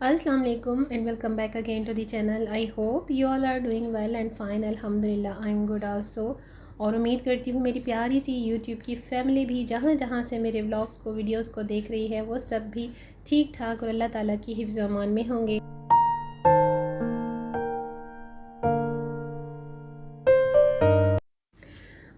Assalamu alaikum and welcome back again to the channel. I hope you all are doing well and fine. Alhamdulillah I'm good also. اور امید کرتی ہوں میری پیاری سی YouTube کی family بھی جہاں جہاں سے میرے ولاگس کو ویڈیوز کو دیکھ رہی ہے وہ سب بھی ٹھیک ٹھاک اور اللہ تعالیٰ کی حفظ و امان میں ہوں گے.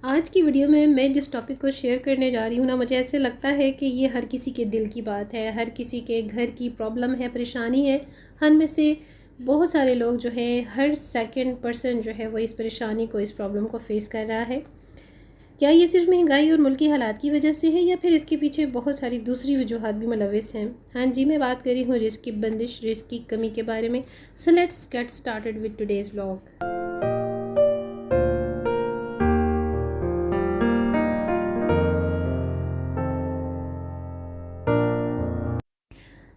آج کی ویڈیو میں جس ٹاپک کو شیئر کرنے جا رہی ہوں نا، مجھے ایسے لگتا ہے کہ یہ ہر کسی کے دل کی بات ہے، ہر کسی کے گھر کی پرابلم ہے، پریشانی ہے. ہم میں سے بہت سارے لوگ جو ہیں، ہر سیکنڈ پرسن جو ہے وہ اس پریشانی کو، اس پرابلم کو فیس کر رہا ہے. کیا یہ صرف مہنگائی اور ملکی حالات کی وجہ سے ہے یا پھر اس کے پیچھے بہت ساری دوسری وجوہات بھی ملوث ہیں؟ ہاں جی، میں بات کر رہی ہوں رزق کی بندش، رزق کی کمی کے بارے میں. So let's get started with today's vlog.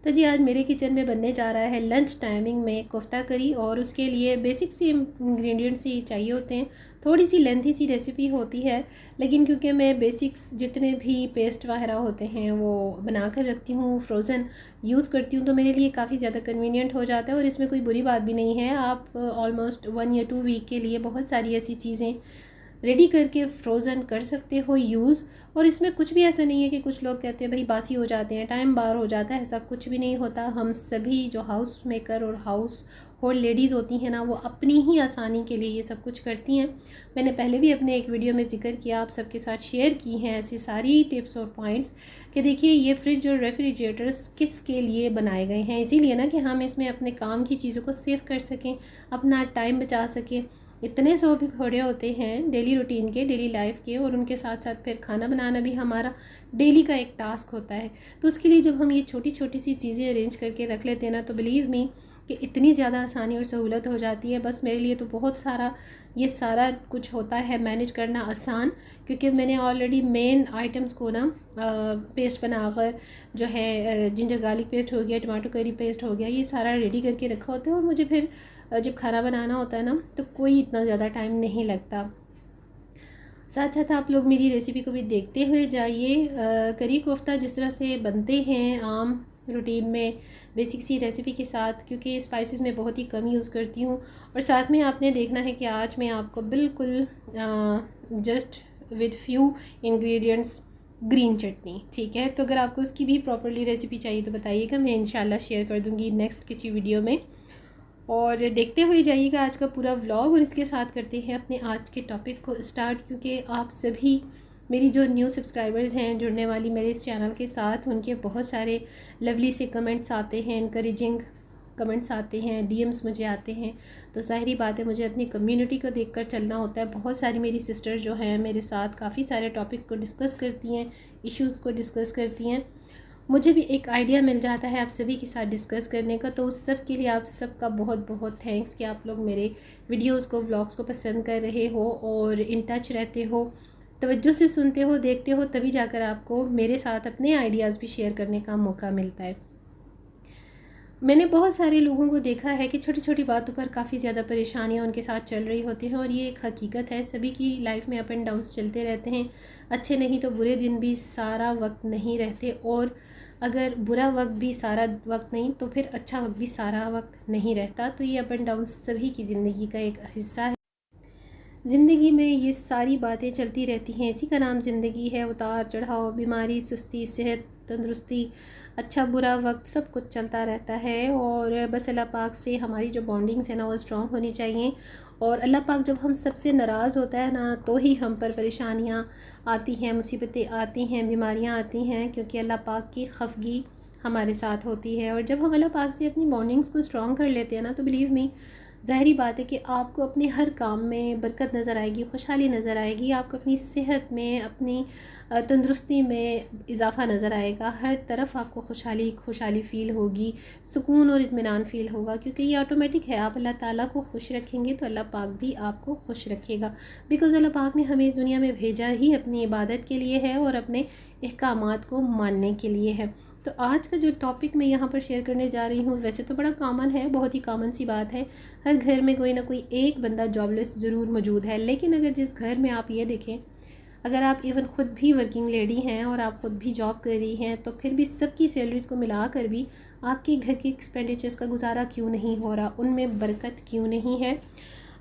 تو جی، آج میرے کچن میں بننے جا رہا ہے لنچ ٹائمنگ میں کوفتہ کری، اور اس کے لیے بیسک سی انگریڈینٹس ہی چاہیے ہوتے ہیں. تھوڑی سی لینتھی سی ریسیپی ہوتی ہے، لیکن کیونکہ میں بیسکس جتنے بھی پیسٹ وغیرہ ہوتے ہیں وہ بنا کر رکھتی ہوں، فروزن یوز کرتی ہوں، تو میرے لیے کافی زیادہ کنوینئنٹ ہو جاتا ہے. اور اس میں کوئی بری بات بھی نہیں ہے، آپ آلموسٹ 1 یا 2 ویک کے لیے بہت ساری ایسی چیزیں ریڈی کر کے فروزن کر سکتے ہو یوز. اور اس میں کچھ بھی ایسا نہیں ہے کہ کچھ لوگ کہتے ہیں بھائی باسی ہو جاتے ہیں، ٹائم بار ہو جاتا ہے. ایسا کچھ بھی نہیں ہوتا. ہم سبھی جو ہاؤس میکر اور ہاؤس ہولڈ لیڈیز ہوتی ہیں نا، وہ اپنی ہی آسانی کے لیے یہ سب کچھ کرتی ہیں. میں نے پہلے بھی اپنے ایک ویڈیو میں ذکر کیا، آپ سب کے ساتھ شیئر کی ہیں ایسی ساری ٹپس اور پوائنٹس کہ دیکھیے یہ فریج اور ریفریجریٹرز کس کے لیے بنائے گئے ہیں. اسی لیے نا کہ ہم اس میں اپنے کام کی چیزوں کو سیو کر سکیں، اپنا ٹائم بچا سکیں. اتنے سو بھی کھوڑے ہوتے ہیں ڈیلی روٹین کے، ڈیلی لائف کے، اور ان کے ساتھ ساتھ پھر کھانا بنانا بھی ہمارا ڈیلی کا ایک ٹاسک ہوتا ہے. تو اس کے لیے جب ہم یہ چھوٹی چھوٹی سی چیزیں ارینج کر کے رکھ لیتے ہیں نا، تو بلیو می کہ اتنی زیادہ آسانی اور سہولت ہو جاتی ہے. بس میرے لیے تو بہت سارا یہ سارا کچھ ہوتا ہے مینیج کرنا آسان، کیونکہ میں نے آلریڈی مین آئٹمس کو نا پیسٹ بنا کر جو ہے جنجر گارلک پیسٹ ہو گیا، ٹماٹو کری پیسٹ ہو گیا، یہ سارا ریڈی کر کے رکھا ہوتا ہے. اور مجھے پھر جب کھانا بنانا ہوتا ہے نا تو کوئی اتنا زیادہ ٹائم نہیں لگتا. ساتھ ساتھ آپ لوگ میری ریسیپی کو بھی دیکھتے ہوئے جائیے. کری کوفتہ جس طرح سے بنتے ہیں عام روٹین میں بیسک سی ریسیپی کے ساتھ، کیونکہ اسپائسز میں بہت ہی کم یوز کرتی ہوں. اور ساتھ میں آپ نے دیکھنا ہے کہ آج میں آپ کو بالکل just with few ingredients green chutney, ٹھیک ہے. تو اگر آپ کو اس کی بھی پراپرلی ریسیپی چاہیے تو بتائیے گا، میں انشاءاللہ شیئر کر دوں گی نیکسٹ کسی ویڈیو میں. اور دیکھتے ہوئے جائیے گا آج کا پورا ولاگ، اور اس کے ساتھ کرتے ہیں اپنے آج کے ٹاپک کو اسٹارٹ. کیونکہ آپ سبھی میری جو نیو سبسکرائبرز ہیں جڑنے والی میرے اس چینل کے ساتھ، ان کے بہت سارے لولی سے کمنٹس آتے ہیں، انکریجنگ کمنٹس آتے ہیں، ڈی ایمز مجھے آتے ہیں. تو ظاہری بات ہے مجھے اپنی کمیونٹی کو دیکھ کر چلنا ہوتا ہے. بہت ساری میری سسٹر جو ہیں میرے ساتھ کافی سارے ٹاپکس کو ڈسکس کرتی ہیں، ایشوز کو ڈسکس کرتی ہیں. مجھے بھی ایک آئیڈیا مل جاتا ہے آپ سبھی کے ساتھ ڈسکس کرنے کا. تو اس سب کے لیے آپ سب کا بہت بہت تھینکس کہ آپ لوگ میرے ویڈیوز کو، ولاگس کو پسند کر رہے ہو اور ان ٹچ رہتے ہو، توجہ سے سنتے ہو، دیکھتے ہو، تبھی جا کر آپ کو میرے ساتھ اپنے آئیڈیاز بھی شیئر کرنے کا موقع ملتا ہے. میں نے بہت سارے لوگوں کو دیکھا ہے کہ چھوٹی چھوٹی باتوں پر کافی زیادہ پریشانیاں ان کے ساتھ چل رہی ہوتی ہیں، اور یہ ایک حقیقت ہے. سبھی کی لائف میں اپ اینڈ ڈاؤنس چلتے رہتے ہیں، اچھے نہیں تو برے دن بھی سارا وقت نہیں رہتے، اور اگر برا وقت بھی سارا وقت نہیں تو پھر اچھا وقت بھی سارا وقت نہیں رہتا. تو یہ اپ اینڈ ڈاؤنس سبھی کی زندگی کا ایک حصہ ہے. زندگی میں یہ ساری باتیں چلتی رہتی ہیں، اسی کا نام زندگی ہے. اتار چڑھاؤ، بیماری، سستی، صحت، تندرستی، اچھا برا وقت، سب کچھ چلتا رہتا ہے. اور بس اللہ پاک سے ہماری جو بانڈنگز ہیں نا وہ اسٹرانگ ہونی چاہیے. اور اللہ پاک جب ہم سب سے ناراض ہوتا ہے نا تو ہی ہم پر پریشانیاں آتی ہیں، مصیبتیں آتی ہیں، بیماریاں آتی ہیں، کیونکہ اللہ پاک کی خفگی ہمارے ساتھ ہوتی ہے. اور جب ہم اللہ پاک سے اپنی بانڈنگز کو اسٹرانگ کر لیتے ہیں نا تو بلیو می ظاہری بات ہے کہ آپ کو اپنے ہر کام میں برکت نظر آئے گی، خوشحالی نظر آئے گی. آپ کو اپنی صحت میں، اپنی تندرستی میں اضافہ نظر آئے گا. ہر طرف آپ کو خوشحالی فیل ہوگی، سکون اور اطمینان فیل ہوگا، کیونکہ یہ آٹومیٹک ہے. آپ اللہ تعالیٰ کو خوش رکھیں گے تو اللہ پاک بھی آپ کو خوش رکھے گا، بیکاز اللہ پاک نے ہمیں اس دنیا میں بھیجا ہی اپنی عبادت کے لیے ہے اور اپنے احکامات کو ماننے کے لیے ہے. تو آج کا جو ٹاپک میں یہاں پر شیئر کرنے جا رہی ہوں ویسے تو بڑا کامن ہے، بہت ہی کامن سی بات ہے. ہر گھر میں کوئی نہ کوئی ایک بندہ جاب لیس ضرور موجود ہے. لیکن اگر جس گھر میں آپ یہ دیکھیں، اگر آپ ایون خود بھی ورکنگ لیڈی ہیں اور آپ خود بھی جاب کر رہی ہیں، تو پھر بھی سب کی سیلریز کو ملا کر بھی آپ کے گھر کے ایکسپینڈیچرز کا گزارا کیوں نہیں ہو رہا، ان میں برکت کیوں نہیں ہے؟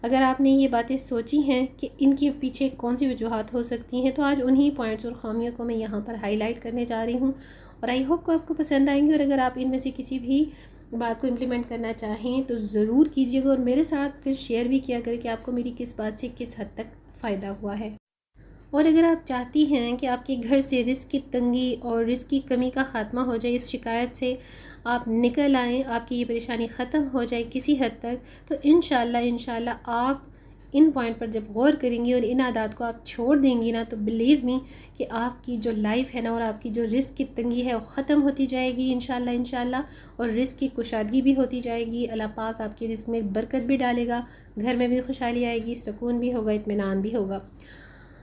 اگر آپ نے یہ باتیں سوچی ہیں کہ ان کے پیچھے کون سی وجوہات ہو سکتی ہیں، تو آج انہی پوائنٹس اور خامیوں کو میں یہاں پر ہائی لائٹ کرنے جا رہی ہوں، اور آئی ہوپ کو آپ کو پسند آئیں گے، اور اگر آپ ان میں سے کسی بھی بات کو امپلیمنٹ کرنا چاہیں تو ضرور کیجیے گا، اور میرے ساتھ پھر شیئر بھی کیا کریں کہ آپ کو میری کس بات سے کس حد تک فائدہ ہوا ہے۔ اور اگر آپ چاہتی ہیں کہ آپ کے گھر سے رزق کی تنگی اور رزق کی کمی کا خاتمہ ہو جائے، اس شکایت سے آپ نکل آئیں، آپ کی یہ پریشانی ختم ہو جائے کسی حد تک، تو انشاءاللہ آپ ان پوائنٹ پر جب غور کریں گی اور ان عادات کو آپ چھوڑ دیں گی نا، تو بلیو می کہ آپ کی جو لائف ہے نا، اور آپ کی جو رزق کی تنگی ہے وہ ختم ہوتی جائے گی انشاءاللہ، اور رزق کی کشادگی بھی ہوتی جائے گی۔ اللہ پاک آپ کے رزق میں برکت بھی ڈالے گا، گھر میں بھی خوشحالی آئے گی، سکون بھی ہوگا، اطمینان بھی ہوگا۔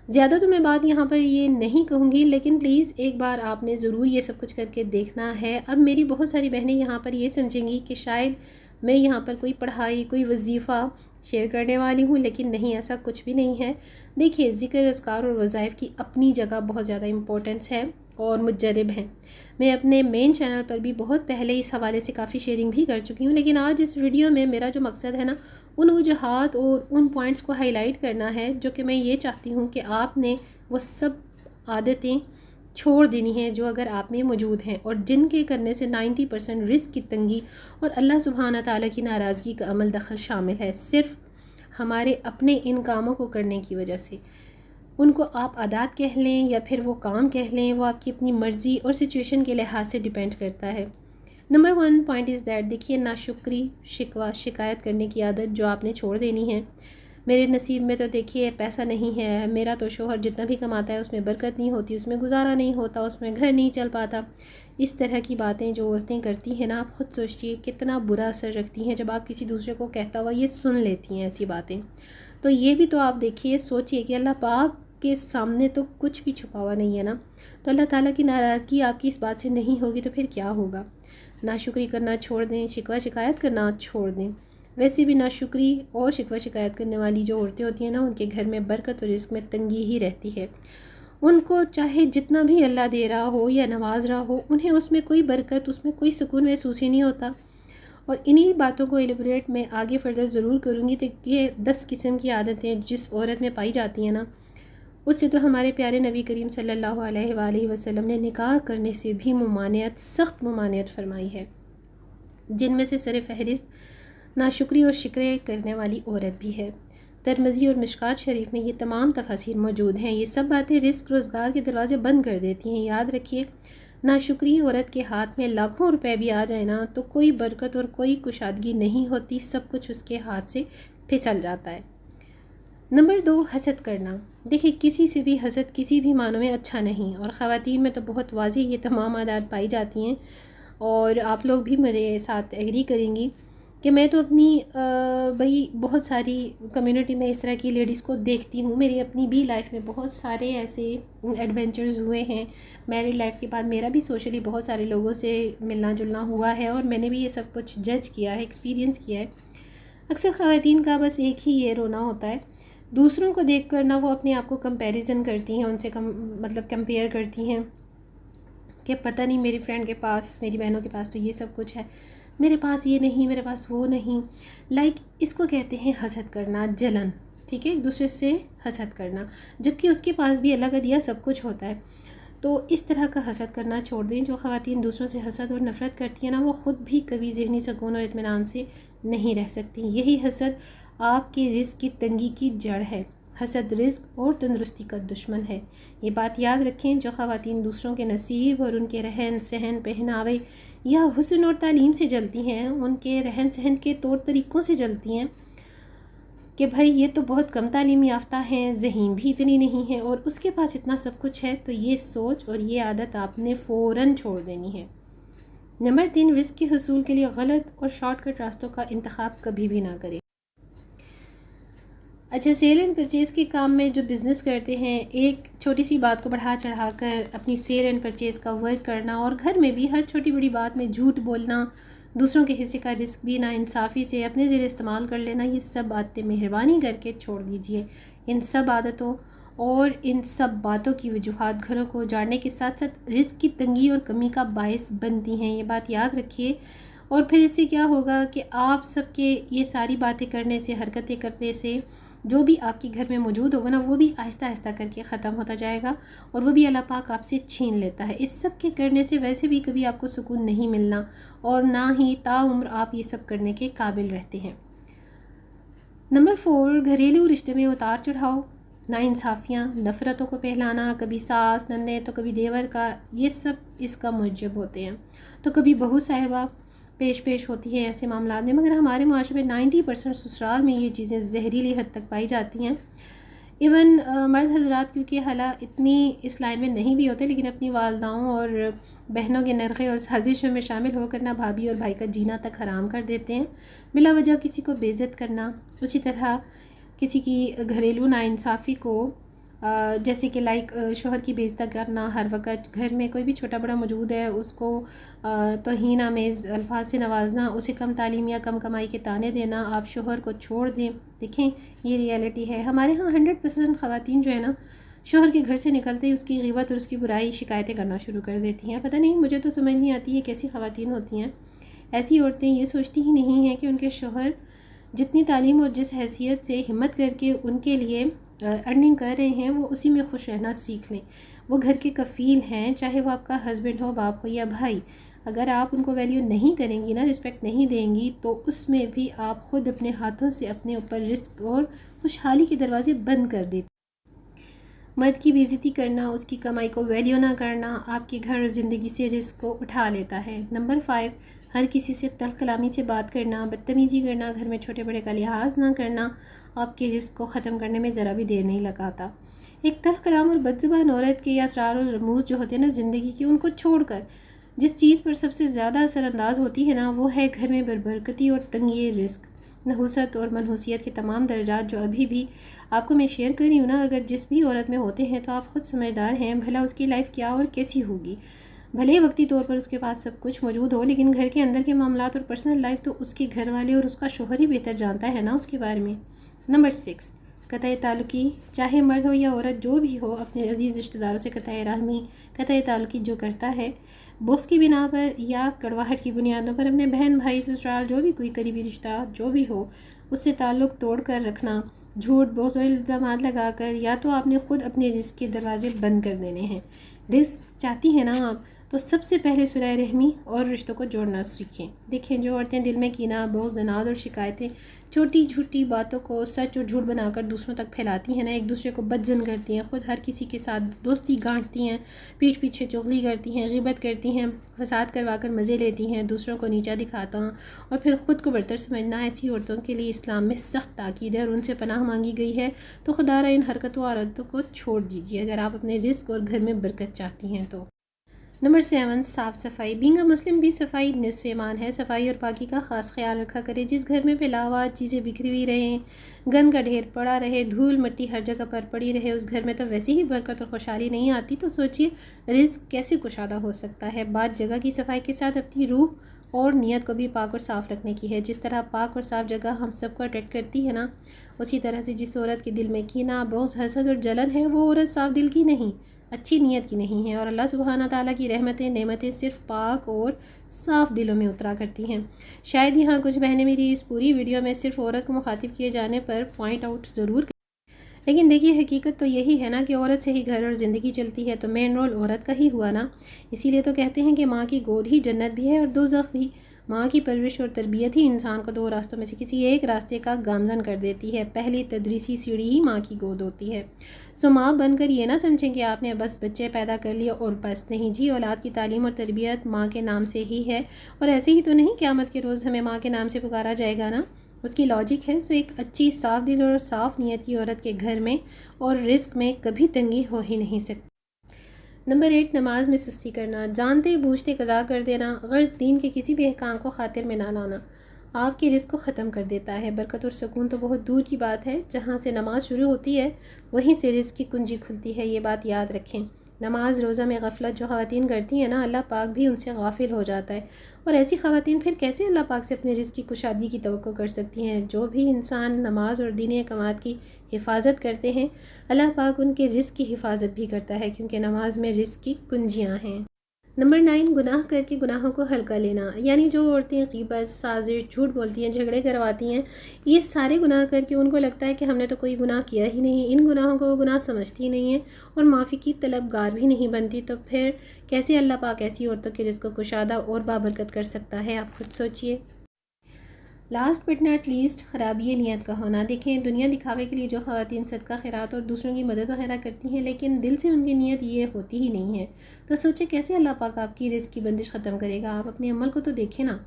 زیادہ تو میں بات یہاں پر یہ نہیں کہوں گی، لیکن پلیز ایک بار آپ نے ضرور یہ سب کچھ کر کے دیکھنا ہے۔ اب میری بہت ساری بہنیں یہاں پر یہ سمجھیں گی کہ شاید میں یہاں پر کوئی پڑھائی، کوئی وظیفہ شیئر کرنے والی ہوں، لیکن نہیں، ایسا کچھ بھی نہیں ہے۔ دیکھیے، ذکر، اذکار اور وظائف کی اپنی جگہ بہت زیادہ امپورٹنس ہے اور مجرب ہیں۔ میں اپنے مین چینل پر بھی بہت پہلے اس حوالے سے کافی شیئرنگ بھی کر چکی ہوں، لیکن آج اس ویڈیو میں میرا جو مقصد ہے نا، ان وجوہات اور ان پوائنٹس کو ہائی لائٹ کرنا ہے جو کہ میں یہ چاہتی ہوں کہ آپ نے وہ سب عادتیں چھوڑ دینی ہیں جو اگر آپ میں موجود ہیں، اور جن کے کرنے سے 90% رزق کی تنگی اور اللہ سبحانہ تعالیٰ کی ناراضگی کا عمل دخل شامل ہے، صرف ہمارے اپنے ان کاموں کو کرنے کی وجہ سے۔ ان کو آپ عادات کہہ لیں یا پھر وہ کام کہہ لیں، وہ آپ کی اپنی مرضی اور سچویشن کے لحاظ سے ڈیپینڈ کرتا ہے۔ نمبر 1 پوائنٹ از دیٹ، دیکھیے، ناشکری، شکوہ، شکایت کرنے کی عادت جو آپ نے چھوڑ دینی ہے۔ میرے نصیب میں تو دیکھیے پیسہ نہیں ہے، میرا تو شوہر جتنا بھی کماتا ہے اس میں برکت نہیں ہوتی، اس میں گزارا نہیں ہوتا، اس میں گھر نہیں چل پاتا، اس طرح کی باتیں جو عورتیں کرتی ہیں نا، آپ خود سوچئے کتنا برا اثر رکھتی ہیں جب آپ کسی دوسرے کو کہتا ہوا یہ سن لیتی ہیں ایسی باتیں۔ تو یہ بھی تو آپ دیکھیے، سوچئے کہ اللہ پاک کے سامنے تو کچھ بھی چھپا ہوا نہیں ہے نا، تو اللہ تعالیٰ کی ناراضگی آپ کی اس بات سے نہیں ہوگی تو پھر کیا ہوگا؟ ناشکری کرنا چھوڑ دیں، شکوہ شکایت کرنا چھوڑ دیں۔ ویسے بھی ناشکری اور شکوہ شکایت کرنے والی جو عورتیں ہوتی ہیں نا، ان کے گھر میں برکت اور رزق میں تنگی ہی رہتی ہے۔ ان کو چاہے جتنا بھی اللہ دے رہا ہو یا نواز رہا ہو، انہیں اس میں کوئی برکت، اس میں کوئی سکون محسوس ہی نہیں ہوتا۔ اور انہی باتوں کو ایلیبریٹ میں آگے فردر ضرور کروں گی، تو یہ 10 قسم کی عادتیں جس عورت میں پائی جاتی ہیں نا، اس سے تو ہمارے پیارے نبی کریم صلی اللہ علیہ وآلہ وسلم نے نکاح کرنے سے بھی ممانعت، سخت ممانعت فرمائی ہے، جن میں سے سر فہرست ناشکری اور شکرے کرنے والی عورت بھی ہے۔ ترمذی اور مشکات شریف میں یہ تمام تفاسیر موجود ہیں۔ یہ سب باتیں رزق، روزگار کے دروازے بند کر دیتی ہیں۔ یاد رکھیے، ناشکری عورت کے ہاتھ میں لاکھوں روپے بھی آ جائے نا، تو کوئی برکت اور کوئی کشادگی نہیں ہوتی، سب کچھ اس کے ہاتھ سے پھسل جاتا ہے۔ نمبر 2، حسد کرنا۔ دیکھیے، کسی سے بھی حسد کسی بھی معنوں میں اچھا نہیں، اور خواتین میں تو بہت واضح یہ تمام عادات پائی جاتی ہیں، اور آپ لوگ بھی میرے ساتھ ایگری کریں گی کہ میں تو اپنی بھئی بہت ساری کمیونٹی میں اس طرح کی لیڈیز کو دیکھتی ہوں۔ میری اپنی بھی لائف میں بہت سارے ایسے ایڈونچرز ہوئے ہیں۔ میری لائف کے بعد میرا بھی سوشلی بہت سارے لوگوں سے ملنا جلنا ہوا ہے، اور میں نے بھی یہ سب کچھ جج کیا ہے، ایکسپیرینس کیا ہے۔ اکثر خواتین کا بس ایک ہی یہ رونا ہوتا ہے، دوسروں کو دیکھ کر نہ وہ اپنے آپ کو کمپیریزن کرتی ہیں، ان سے کمپیئر کرتی ہیں کہ پتہ نہیں میری فرینڈ کے پاس، میری بہنوں کے پاس تو یہ سب کچھ ہے، میرے پاس یہ نہیں، میرے پاس وہ نہیں۔ اس کو کہتے ہیں حسد کرنا، جلن، ٹھیک ہے، ایک دوسرے سے حسد کرنا، جبکہ اس کے پاس بھی اللہ کا دیا سب کچھ ہوتا ہے۔ تو اس طرح کا حسد کرنا چھوڑ دیں۔ جو خواتین دوسروں سے حسد اور نفرت کرتی ہیں نا، وہ خود بھی کبھی ذہنی سکون اور اطمینان سے نہیں رہ سکتی۔ یہی حسد آپ کے رزق کی تنگی کی جڑ ہے۔ حسد رزق اور تندرستی کا دشمن ہے۔ یہ بات یاد رکھیں، جو خواتین دوسروں کے نصیب اور ان کے رہن سہن، پہناوے یا حسن اور تعلیم سے جلتی ہیں، ان کے رہن سہن کے طور طریقوں سے جلتی ہیں کہ بھائی یہ تو بہت کم تعلیم یافتہ ہیں، ذہین بھی اتنی نہیں ہے، اور اس کے پاس اتنا سب کچھ ہے، تو یہ سوچ اور یہ عادت آپ نے فوراً چھوڑ دینی ہے۔ نمبر 3، رزق کے حصول کے لیے غلط اور شارٹ کٹ راستوں کا انتخاب کبھی بھی نہ کریں۔ اچھا، سیل اینڈ پرچیز کے کام میں جو بزنس کرتے ہیں، ایک چھوٹی سی بات کو بڑھا چڑھا کر اپنی سیل اینڈ پرچیز کا ورک کرنا، اور گھر میں بھی ہر چھوٹی بڑی بات میں جھوٹ بولنا، دوسروں کے حصے کا رزق بھی ناانصافی سے اپنے زیر استعمال کر لینا، یہ سب عادتیں مہربانی کر کے چھوڑ دیجئے۔ ان سب عادتوں اور ان سب باتوں کی وجوہات گھروں کو اجاڑنے کے ساتھ ساتھ رزق کی تنگی اور کمی کا باعث بنتی ہیں. یہ بات یاد رکھیے. اور پھر اس سے کیا ہوگا کہ آپ سب کے یہ ساری باتیں کرنے سے، حرکتیں کرنے سے جو بھی آپ کے گھر میں موجود ہوگا نا، وہ بھی آہستہ آہستہ کر کے ختم ہوتا جائے گا، اور وہ بھی اللہ پاک آپ سے چھین لیتا ہے. اس سب کے کرنے سے ویسے بھی کبھی آپ کو سکون نہیں ملنا، اور نہ ہی تاعمر آپ یہ سب کرنے کے قابل رہتے ہیں. نمبر 4، گھریلو رشتے میں اتار چڑھاؤ، ناانصافیاں، نفرتوں کو پھیلانا، کبھی ساس نندے تو کبھی دیور کا، یہ سب اس کا موجب ہوتے ہیں. تو کبھی بہو صاحبہ پیش ہوتی ہیں ایسے معاملات میں. مگر ہمارے معاشرے میں 90% سسرال میں یہ چیزیں زہریلی حد تک پائی جاتی ہیں. ایون مرد حضرات کیونکہ حالانکہ اتنی اس لائن میں نہیں بھی ہوتے، لیکن اپنی والداؤں اور بہنوں کے نرخے اور سازشوں میں شامل ہو کر نہ بھابھی اور بھائی کا جینا تک حرام کر دیتے ہیں. بلا وجہ کسی کو بے عزت کرنا، اسی طرح کسی کی گھریلو ناانصافی کو جیسے کہ شوہر کی بے عزتی کرنا، ہر وقت گھر میں کوئی بھی چھوٹا بڑا موجود ہے اس کو توہین آمیز الفاظ سے نوازنا، اسے کم تعلیم یا کم کمائی کے طعنے دینا، آپ شوہر کو چھوڑ دیں. دیکھیں یہ ریئلٹی ہے. ہمارے ہاں 100% خواتین جو ہے نا، شوہر کے گھر سے نکلتے ہی اس کی غیبت اور اس کی برائی شکایتیں کرنا شروع کر دیتی ہیں. پتہ نہیں، مجھے تو سمجھ نہیں آتی ہے کیسی خواتین ہوتی ہیں. ایسی عورتیں یہ سوچتی ہی نہیں ہیں کہ ان کے شوہر جتنی تعلیم اور جس حیثیت سے ہمت کر کے ان کے لیے ارننگ کر رہے ہیں، وہ اسی میں خوش رہنا سیکھ لیں. وہ گھر کے کفیل ہیں، چاہے وہ آپ کا ہسبینڈ ہو، باپ ہو یا بھائی. اگر آپ ان کو ویلیو نہیں کریں گی نا، رسپیکٹ نہیں دیں گی، تو اس میں بھی آپ خود اپنے ہاتھوں سے اپنے اوپر رزق اور خوشحالی کے دروازے بند کر دیتے. مرد کی بے عزتی کرنا، اس کی کمائی کو ویلیو نہ کرنا، آپ کے گھر اور زندگی سے رزق کو اٹھا لیتا ہے. نمبر 5، ہر کسی سے تلخ کلامی سے بات کرنا، بدتمیزی کرنا، گھر میں چھوٹے بڑے کا لحاظ نہ کرنا آپ کے رزق کو ختم کرنے میں ذرا بھی دیر نہیں لگاتا. ایک تلخ کلام اور بد زبان عورت کے اسرار اور رموز جو ہوتے ہیں نا زندگی کی، ان کو چھوڑ کر جس چیز پر سب سے زیادہ اثر انداز ہوتی ہے نا، وہ ہے گھر میں بربرکتی اور تنگی رزق. نحوست اور منحوسیت کے تمام درجات جو ابھی بھی آپ کو میں شیئر کر رہی ہوں نا، اگر جس بھی عورت میں ہوتے ہیں تو آپ خود سمجھدار ہیں بھلا اس کی لائف کیا اور کیسی ہوگی. بھلے وقتی طور پر اس کے پاس سب کچھ موجود ہو، لیکن گھر کے اندر کے معاملات اور پرسنل لائف تو اس کے گھر والے اور اس کا شوہر ہی بہتر جانتا ہے نا اس کے بارے میں. نمبر 6، قطع تعلقی، چاہے مرد ہو یا عورت جو بھی ہو، اپنے عزیز رشتہ داروں سے قطع رحمی، قطع تعلقی جو کرتا ہے بغض کی بنا پر یا کڑواہٹ کی بنیادوں پر، اپنے بہن بھائی سسرال جو بھی کوئی قریبی رشتہ جو بھی ہو، اس سے تعلق توڑ کر رکھنا، جھوٹ بہت سارے الزامات لگا کر، یا تو آپ نے خود اپنے رزق کے دروازے بند کر دینے ہیں. رزق چاہتی ہیں نا آپ، تو سب سے پہلے صلح رحمی اور رشتوں کو جوڑنا سیکھیں. دیکھیں جو عورتیں دل میں کینہ، بغض، عناد اور شکایتیں چھوٹی چھوٹی باتوں کو سچ اور جھوٹ بنا کر دوسروں تک پھیلاتی ہیں نا، ایک دوسرے کو بدظن کرتی ہیں، خود ہر کسی کے ساتھ دوستی گانٹتی ہیں، پیٹھ پیچھے چغلی کرتی ہیں، غیبت کرتی ہیں، فساد کروا کر مزے لیتی ہیں، دوسروں کو نیچا دکھاتا ہوں اور پھر خود کو برتر سمجھنا، ایسی عورتوں کے لیے اسلام میں سخت تاکید ہے اور ان سے پناہ مانگی گئی ہے. تو خدا را ان حرکتوں اور عادتوں کو چھوڑ دیجیے اگر آپ اپنے رزق اور گھر میں برکت چاہتی ہیں تو. نمبر 7، صاف صفائی. بینگ اے مسلم بھی صفائی نصف ایمان ہے. صفائی اور پاکی کا خاص خیال رکھا کرے. جس گھر میں پھیلاوا، چیزیں بکھری ہوئی رہیں، گند کا ڈھیر پڑا رہے، دھول مٹی ہر جگہ پر پڑی رہے، اس گھر میں تو ویسے ہی برکت اور خوشحالی نہیں آتی. تو سوچئے رزق کیسے کشادہ ہو سکتا ہے. بات جگہ کی صفائی کے ساتھ اپنی روح اور نیت کو بھی پاک اور صاف رکھنے کی ہے. جس طرح پاک اور صاف جگہ ہم سب کو اٹریکٹ کرتی ہے نا، اسی طرح سے جس عورت کے دل میں کینہ، بغض، حسد اور جلن ہے، وہ عورت صاف دل کی نہیں، اچھی نیت کی نہیں ہے. اور اللہ سبحانہ تعالیٰ کی رحمتیں، نعمتیں صرف پاک اور صاف دلوں میں اترا کرتی ہیں. شاید یہاں کچھ بہنیں میری اس پوری ویڈیو میں صرف عورت کو مخاطب کیے جانے پر پوائنٹ آؤٹ ضرور کریں، لیکن دیکھیے حقیقت تو یہی ہے نا کہ عورت سے ہی گھر اور زندگی چلتی ہے، تو مین رول عورت کا ہی ہوا نا. اسی لیے تو کہتے ہیں کہ ماں کی گود ہی جنت بھی ہے اور دوزخ بھی. ماں کی پرورش اور تربیت ہی انسان کو 2 راستوں میں سے کسی ایک راستے کا گامزن کر دیتی ہے. پہلی تدریسی سیڑھی ہی ماں کی گود ہوتی ہے. ماں بن کر یہ نہ سمجھیں کہ آپ نے بس بچے پیدا کر لیے اور بس نہیں جی. اولاد کی تعلیم اور تربیت ماں کے نام سے ہی ہے، اور ایسے ہی تو نہیں قیامت کے روز ہمیں ماں کے نام سے پکارا جائے گا نا. اس کی لاجک ہے. ایک اچھی صاف دل اور صاف نیت کی عورت کے گھر میں اور رزق میں کبھی تنگی ہو ہی نہیں سکتی. نمبر 8، نماز میں سستی کرنا، جانتے بوجھتے قضا کر دینا، غرض دین کے کسی بھی احکام کو خاطر میں نہ لانا آپ کے رزق کو ختم کر دیتا ہے. برکت اور سکون تو بہت دور کی بات ہے. جہاں سے نماز شروع ہوتی ہے وہیں سے رزق کی کنجی کھلتی ہے، یہ بات یاد رکھیں. نماز روزہ میں غفلت جو خواتین کرتی ہیں نا، اللہ پاک بھی ان سے غافل ہو جاتا ہے، اور ایسی خواتین پھر کیسے اللہ پاک سے اپنے رزق کی کشادگی کی توقع کر سکتی ہیں؟ جو بھی انسان نماز اور دینی احکامات کی حفاظت کرتے ہیں، اللہ پاک ان کے رزق کی حفاظت بھی کرتا ہے، کیونکہ نماز میں رزق کی کنجیاں ہیں۔ نمبر 9، گناہ کر کے گناہوں کو ہلکا لینا، یعنی جو عورتیں غیبت، سازش، جھوٹ بولتی ہیں، جھگڑے کرواتی ہیں، یہ سارے گناہ کر کے ان کو لگتا ہے کہ ہم نے تو کوئی گناہ کیا ہی نہیں، ان گناہوں کو وہ گناہ سمجھتی نہیں ہیں اور معافی کی طلبگار بھی نہیں بنتی، تو پھر کیسے اللہ پاک ایسی عورتوں کے رزق کو کشادہ اور بابرکت کر سکتا ہے؟ آپ خود سوچئے۔ لاسٹ بٹ ناٹ لیسٹ، خرابی نیت کا ہونا۔ دیکھیں، دنیا دکھاوے کے لیے جو خواتین صدقہ خیرات اور دوسروں کی مدد وغیرہ کرتی ہیں، لیکن دل سے ان کی نیت یہ ہوتی ہی نہیں ہے، تو سوچیں کیسے اللہ پاک آپ کی رزق کی بندش ختم کرے گا؟ آپ اپنے عمل کو تو دیکھیں نا۔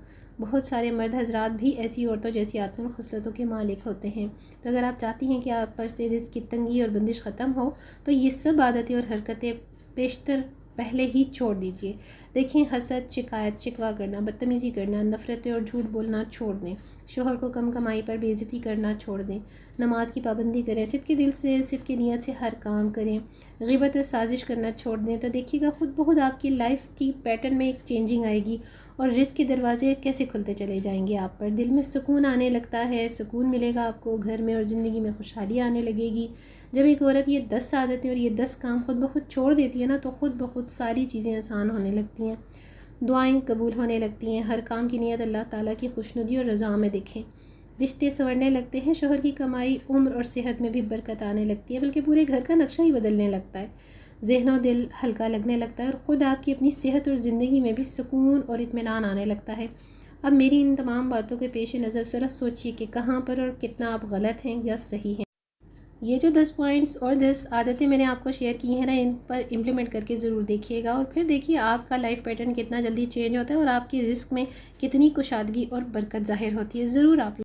بہت سارے مرد حضرات بھی ایسی عورتوں جیسی آتم خصلتوں کے مالک ہوتے ہیں، تو اگر آپ چاہتی ہیں کہ آپ پر سے رزق کی تنگی اور بندش ختم ہو، تو یہ سب عادتیں اور حرکتیں بیشتر پہلے ہی چھوڑ دیجئے۔ دیکھیں، حسد، شکایت، شکوہ کرنا، بدتمیزی کرنا، نفرتیں اور جھوٹ بولنا چھوڑ دیں، شوہر کو کم کمائی پر بے عزتی کرنا چھوڑ دیں، نماز کی پابندی کریں، صدق کے دل سے، صدق کی نیت سے ہر کام کریں، غیبت اور سازش کرنا چھوڑ دیں، تو دیکھیے گا خود بخود آپ کی لائف کی پیٹرن میں ایک چینجنگ آئے گی، اور رزق کے دروازے کیسے کھلتے چلے جائیں گے آپ پر، دل میں سکون آنے لگتا ہے، سکون ملے گا آپ کو، گھر میں اور زندگی میں خوشحالی آنے لگے گی۔ جب ایک عورت یہ 10 عادتیں اور یہ 10 کام خود بخود چھوڑ دیتی ہے نا، تو خود بخود ساری چیزیں آسان ہونے لگتی ہیں، دعائیں قبول ہونے لگتی ہیں، ہر کام کی نیت اللہ تعالیٰ کی خوشنودی اور رضا میں دیکھیں، رشتے سنورنے لگتے ہیں، شوہر کی کمائی، عمر اور صحت میں بھی برکت آنے لگتی ہے، بلکہ پورے گھر کا نقشہ ہی بدلنے لگتا ہے، ذہن و دل ہلکا لگنے لگتا ہے، اور خود آپ کی اپنی صحت اور زندگی میں بھی سکون اور اطمینان آنے لگتا ہے۔ اب میری ان تمام باتوں کے پیش نظر ذرا سوچئے کہ کہاں پر اور کتنا آپ غلط ہیں یا صحیح ہیں۔ یہ جو 10 پوائنٹس اور 10 عادتیں میں نے آپ کو شیئر کی ہیں نا، ان پر امپلیمنٹ کر کے ضرور دیکھیے گا، اور پھر دیکھیے آپ کا لائف پیٹرن کتنا جلدی چینج ہوتا ہے اور آپ کی رزق میں کتنی کشادگی اور برکت ظاہر ہوتی ہے۔ ضرور آپ